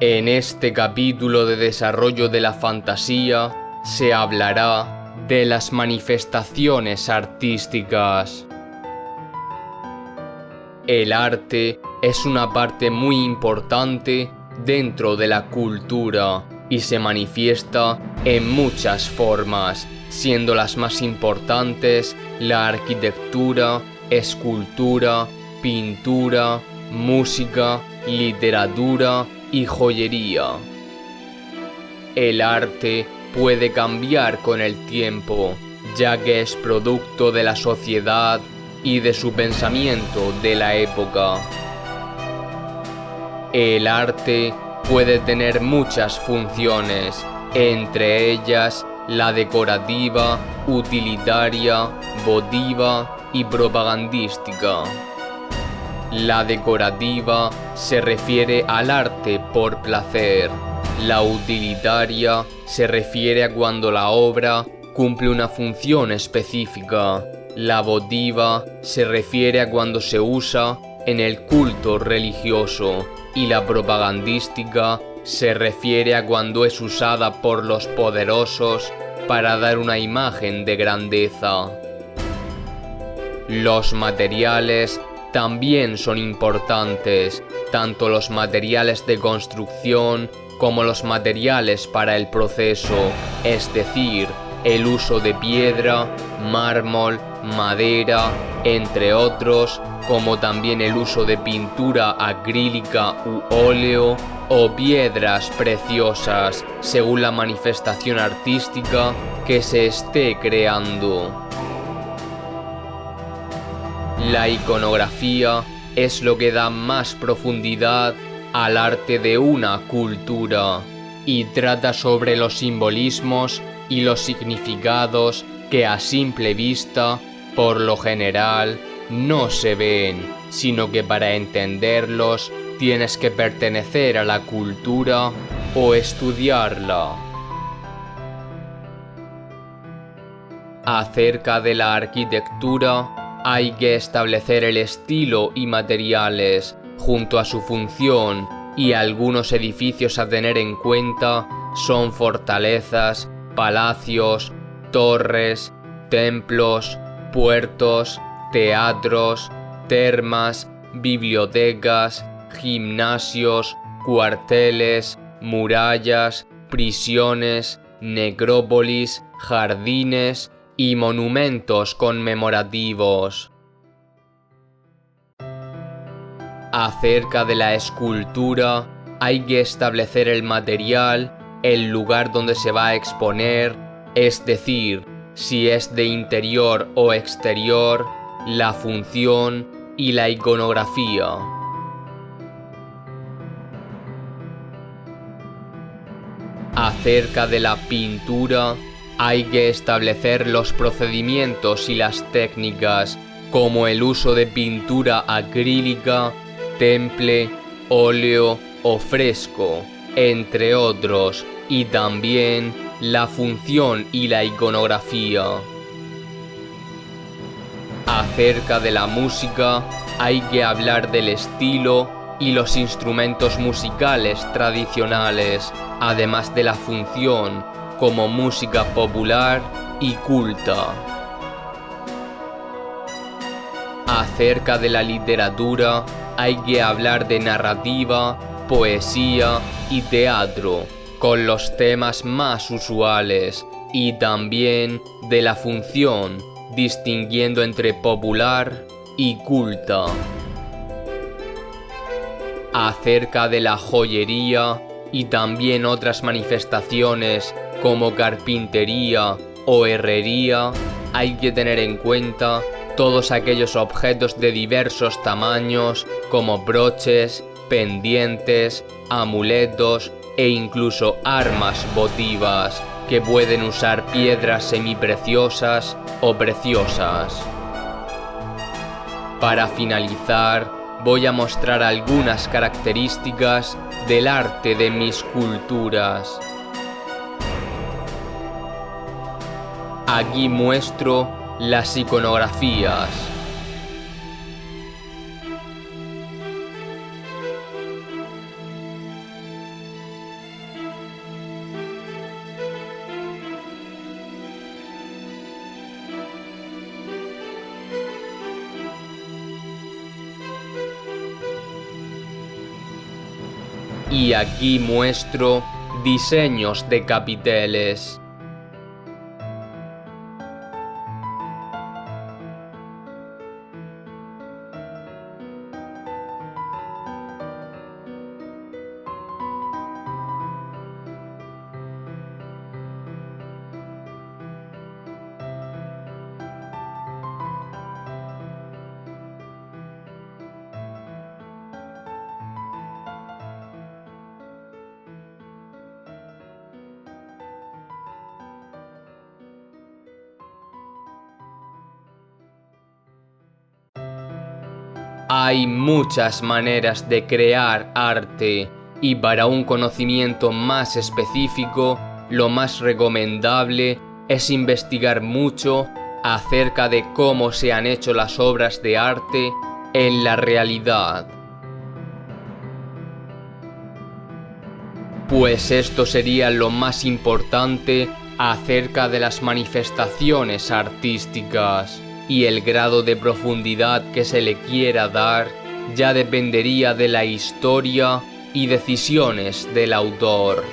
En este capítulo de desarrollo de la fantasía se hablará de las manifestaciones artísticas. El arte es una parte muy importante dentro de la cultura y se manifiesta en muchas formas, siendo las más importantes la arquitectura, escultura, pintura, música, literatura y joyería. El arte puede cambiar con el tiempo, ya que es producto de la sociedad y de su pensamiento de la época. El arte puede tener muchas funciones, entre ellas la decorativa, utilitaria, votiva y propagandística. La decorativa se refiere al arte por placer. La utilitaria se refiere a cuando la obra cumple una función específica. La votiva se refiere a cuando se usa en el culto religioso y la propagandística se refiere a cuando es usada por los poderosos para dar una imagen de grandeza. Los materiales también son importantes, tanto los materiales de construcción como los materiales para el proceso, es decir, el uso de piedra, mármol, madera, entre otros, como también el uso de pintura acrílica u óleo o piedras preciosas, según la manifestación artística que se esté creando. La iconografía es lo que da más profundidad al arte de una cultura y trata sobre los simbolismos y los significados que a simple vista, por lo general, no se ven, sino que para entenderlos tienes que pertenecer a la cultura o estudiarla. Acerca de la arquitectura, hay que establecer el estilo y materiales junto a su función, y algunos edificios a tener en cuenta son fortalezas, palacios, torres, templos, puertos, teatros, termas, bibliotecas, gimnasios, cuarteles, murallas, prisiones, necrópolis, jardines y monumentos conmemorativos. Acerca de la escultura, hay que establecer el material, el lugar donde se va a exponer, es decir, si es de interior o exterior, la función y la iconografía. Acerca de la pintura, hay que establecer los procedimientos y las técnicas, como el uso de pintura acrílica, temple, óleo o fresco, entre otros, y también la función y la iconografía. Acerca de la música, hay que hablar del estilo y los instrumentos musicales tradicionales, además de la función, como música popular y culta. Acerca de la literatura, hay que hablar de narrativa, poesía y teatro, con los temas más usuales, y también de la función, distinguiendo entre popular y culta. Acerca de la joyería y también otras manifestaciones como carpintería o herrería, hay que tener en cuenta todos aquellos objetos de diversos tamaños como broches, pendientes, amuletos e incluso armas votivas que pueden usar piedras semipreciosas o preciosas. Para finalizar, voy a mostrar algunas características del arte de mis culturas. Aquí muestro las iconografías. y aquí muestro diseños de capiteles. Hay muchas maneras de crear arte y para un conocimiento más específico, lo más recomendable es investigar mucho acerca de cómo se han hecho las obras de arte en la realidad. Pues esto sería lo más importante acerca de las manifestaciones artísticas, y el grado de profundidad que se le quiera dar ya dependería de la historia y decisiones del autor.